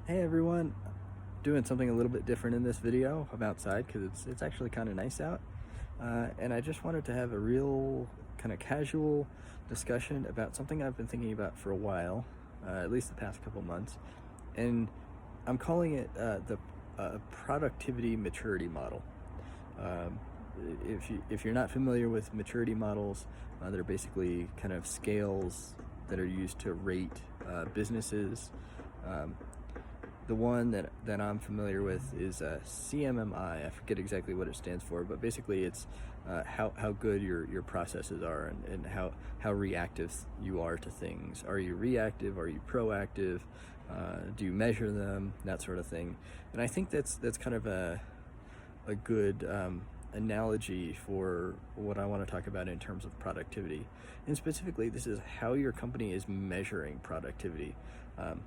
Hey everyone, doing something a little bit different in this video. I'm outside because it's actually kind of nice out, and I just wanted to have a real kind of casual discussion about something I've been thinking about for a while, at least the past couple months, and I'm calling it the productivity maturity model. Um, if you're not familiar with maturity models, they're basically kind of scales that are used to rate businesses. Um, the one that I'm familiar with is CMMI. I forget exactly what it stands for, but basically it's how good your processes are, and how reactive you are to things. Are you reactive? Are you proactive? Do you measure them? That sort of thing. And I think that's kind of a good analogy for what I want to talk about in terms of productivity. And specifically, this is how your company is measuring productivity. Um,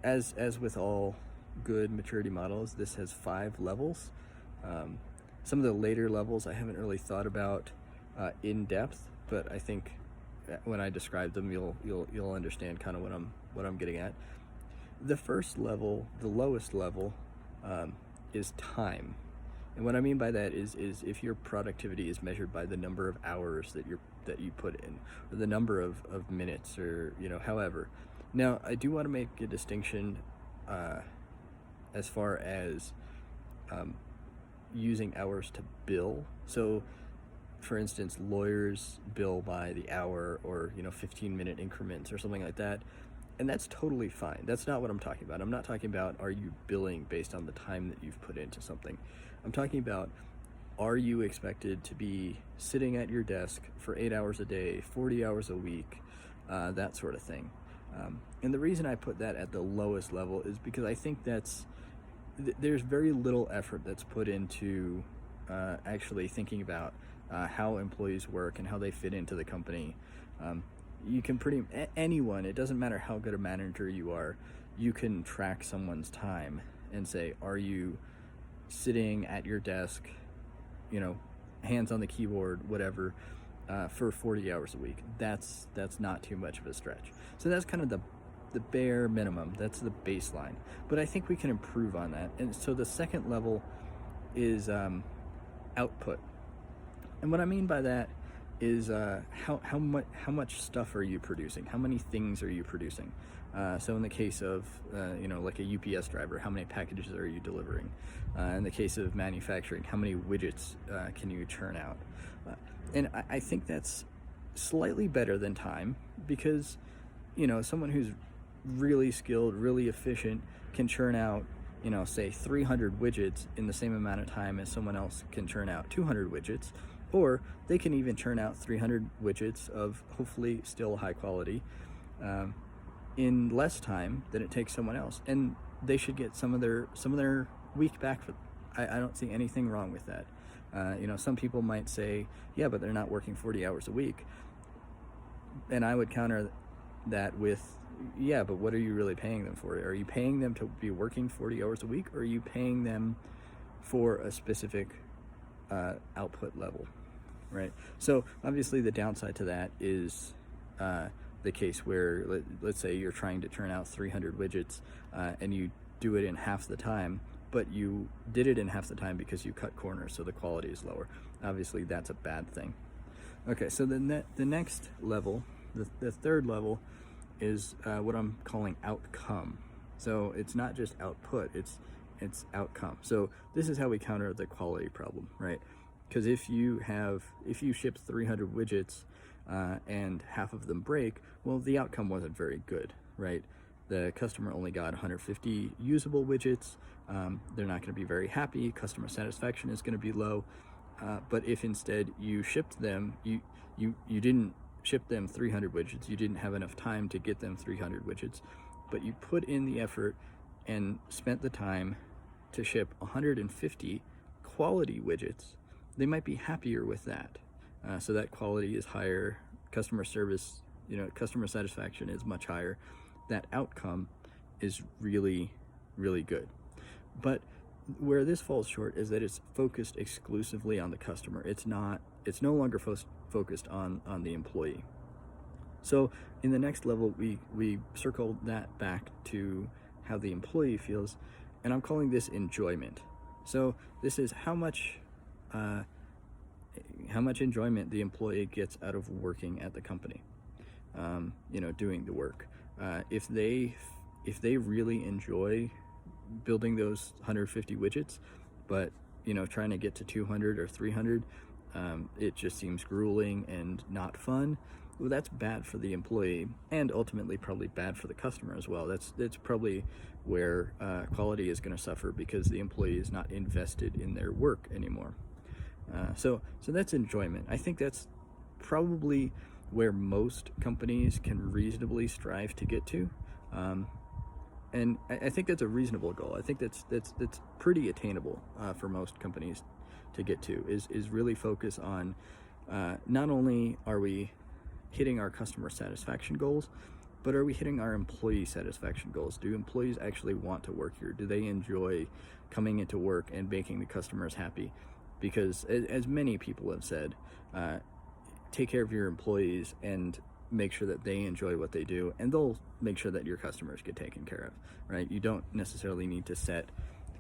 as with all good maturity models, this has 5 levels. Um, some of the later levels I haven't really thought about in depth, but I think when I describe them, you'll understand kind of what I'm getting at. The first level, the lowest level, is time. And what I mean by that is if your productivity is measured by the number of hours that you put in, or the number of minutes, or however. Now, I do want to make a distinction as far as um, using hours to bill. So, for instance, lawyers bill by the hour, or 15-minute increments or something like that. And that's totally fine. That's not what I'm talking about. I'm not talking about, are you billing based on the time that you've put into something. I'm talking about, are you expected to be sitting at your desk for 8 hours a day, 40 hours a week, that sort of thing. And the reason I put that at the lowest level is because I think there's very little effort that's put into actually thinking about how employees work and how they fit into the company. You can anyone, it doesn't matter how good a manager you are, you can track someone's time and say, are you sitting at your desk, hands on the keyboard, whatever, for 40 hours a week. That's not too much of a stretch. So that's kind of the bare minimum. That's the baseline. But I think we can improve on that. And so the second level is output. And what I mean by that is how much stuff are you producing? How many things are you producing? So in the case of like a UPS driver, how many packages are you delivering? In the case of manufacturing, how many widgets can you churn out? And I think that's slightly better than time, because someone who's really skilled, really efficient, can churn out say 300 widgets in the same amount of time as someone else can churn out 200 widgets. Or they can even churn out 300 widgets of hopefully still high quality in less time than it takes someone else, and they should get some of their week back. I don't see anything wrong with that. Some people might say, yeah, but they're not working 40 hours a week, and I would counter that with, yeah, but what are you really paying them for? Are you paying them to be working 40 hours a week, or are you paying them for a specific output level? Right. So obviously the downside to that is the case where let's say you're trying to turn out 300 widgets and you do it in half the time, but you did it in half the time because you cut corners, so the quality is lower. Obviously that's a bad thing. Okay, so the next level, the third level, is what I'm calling outcome. So it's not just output, it's outcome. So this is how we counter the quality problem, right? Because if you ship 300 widgets and half of them break, well, the outcome wasn't very good, right? The customer only got 150 usable widgets. They're not going to be very happy. Customer satisfaction is going to be low. But if instead you shipped them, you didn't ship them 300 widgets, you didn't have enough time to get them 300 widgets, but you put in the effort and spent the time to ship 150 quality widgets, they might be happier with that. So that quality is higher, customer service, customer satisfaction is much higher. That outcome is really, really good. But where this falls short is that it's focused exclusively on the customer. It's no longer focused on the employee. So in the next level, we circle that back to how the employee feels, and I'm calling this enjoyment. So this is how much enjoyment the employee gets out of working at the company, doing the work. If they really enjoy building those 150 widgets, but trying to get to 200 or 300, it just seems grueling and not fun. Well, that's bad for the employee, and ultimately probably bad for the customer as well. That's probably where quality is going to suffer, because the employee is not invested in their work anymore. So that's enjoyment. I think that's probably where most companies can reasonably strive to get to, and I think that's a reasonable goal. I think that's pretty attainable for most companies to get to. Is really focus on not only are we hitting our customer satisfaction goals, but are we hitting our employee satisfaction goals? Do employees actually want to work here? Do they enjoy coming into work and making the customers happy? Because as many people have said, take care of your employees and make sure that they enjoy what they do, and they'll make sure that your customers get taken care of, right? You don't necessarily need to set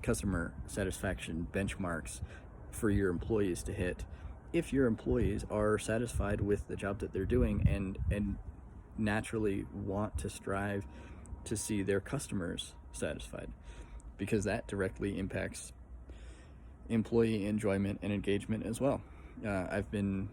customer satisfaction benchmarks for your employees to hit if your employees are satisfied with the job that they're doing and naturally want to strive to see their customers satisfied, because that directly impacts employee enjoyment and engagement as well. I've been,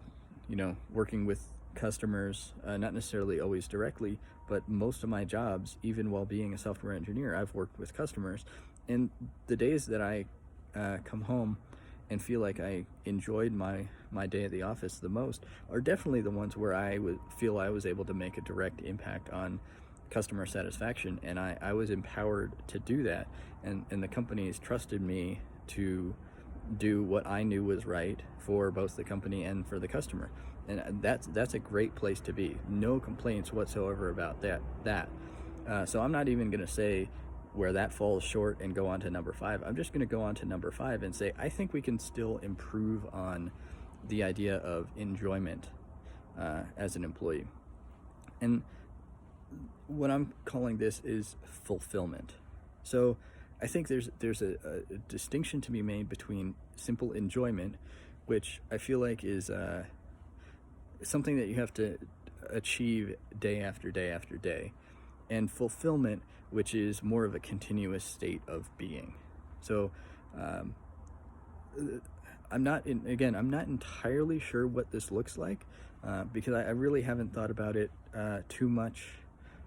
working with customers, not necessarily always directly, but most of my jobs, even while being a software engineer, I've worked with customers. And the days that I come home and feel like I enjoyed my day at the office the most are definitely the ones where I would feel I was able to make a direct impact on customer satisfaction, and I was empowered to do that, and the companies trusted me to do what I knew was right for both the company and for the customer. And that's a great place to be. No complaints whatsoever about that. So I'm not even going to say where that falls short and go on to number 5. I'm just going to go on to number 5 and say I think we can still improve on the idea of enjoyment as an employee. And what I'm calling this is fulfillment. So I think there's a distinction to be made between simple enjoyment, which I feel like is something that you have to achieve day after day after day, and fulfillment, which is more of a continuous state of being. So I'm not entirely sure what this looks like, because I really haven't thought about it too much.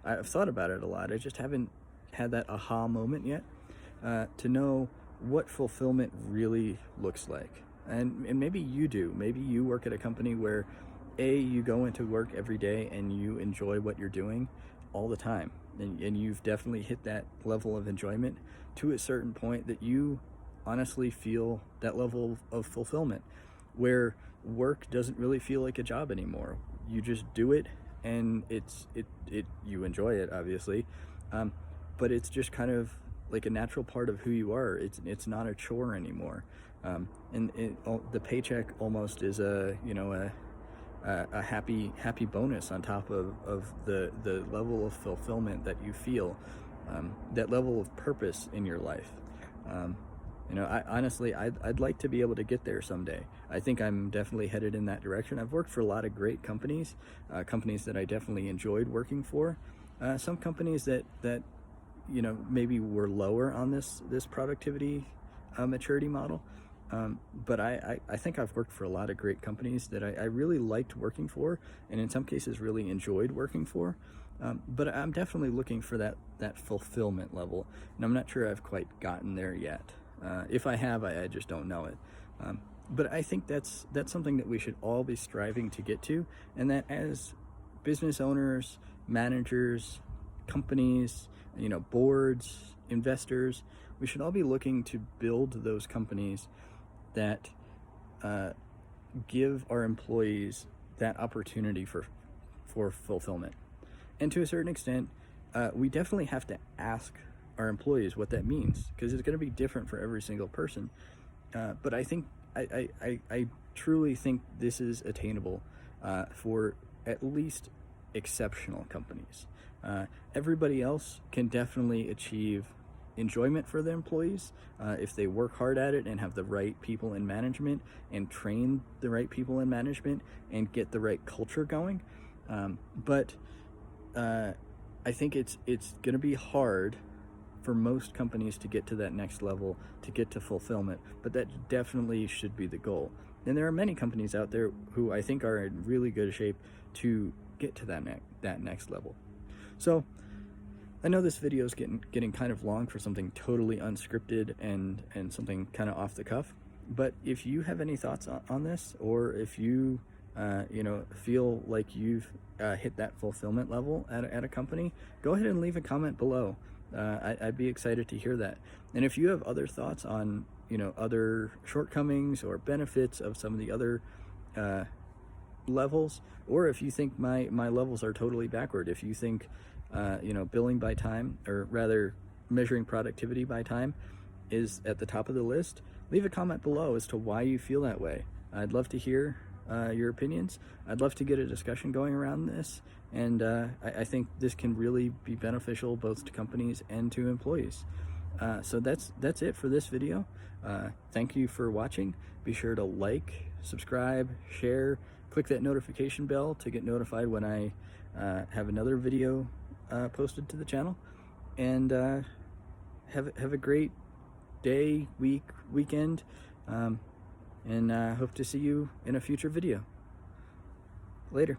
I've thought about it a lot. I just haven't had that aha moment yet to know what fulfillment really looks like. And maybe you do. Maybe you work at a company where you go into work every day and you enjoy what you're doing all the time, and you've definitely hit that level of enjoyment to a certain point that you honestly feel that level of fulfillment, where work doesn't really feel like a job anymore. You just do it, and you enjoy it, obviously, but it's just kind of like a natural part of who you are. It's not a chore anymore, and the paycheck almost is a happy bonus on top of the level of fulfillment that you feel, that level of purpose in your life. I'd like to be able to get there someday. I think I'm definitely headed in that direction. I've worked for a lot of great companies that I definitely enjoyed working for. Some companies that maybe were lower on this productivity maturity model. But I think I've worked for a lot of great companies that I really liked working for, and in some cases really enjoyed working for. But I'm definitely looking for that fulfillment level, and I'm not sure I've quite gotten there yet. If I have, I just don't know it. But I think that's something that we should all be striving to get to, and that as business owners, managers, companies, boards, investors, we should all be looking to build those companies that give our employees that opportunity for fulfillment. And to a certain extent, we definitely have to ask our employees what that means, because it's going to be different for every single person. But I think I truly think this is attainable for at least exceptional companies. Everybody else can definitely achieve enjoyment for the employees, if they work hard at it and have the right people in management and train the right people in management and get the right culture going. But I think it's going to be hard for most companies to get to that next level, to get to fulfillment, but that definitely should be the goal. And there are many companies out there who I think are in really good shape to get to that next level. So I know this video is getting kind of long for something totally unscripted and something kind of off the cuff, but if you have any thoughts on this, or if you feel like you've hit that fulfillment level at a company, go ahead and leave a comment below. I'd be excited to hear that. And if you have other thoughts on, other shortcomings or benefits of some of the other levels, or if you think my levels are totally backward, if you think, billing by time, or rather measuring productivity by time, is at the top of the list, leave a comment below as to why you feel that way. I'd love to hear your opinions. I'd love to get a discussion going around this, and I think this can really be beneficial both to companies and to employees. So that's it for this video. Thank you for watching. Be sure to like, subscribe, share, click that notification bell to get notified when I have another video posted to the channel, and have a great day, weekend, and hope to see you in a future video. Later.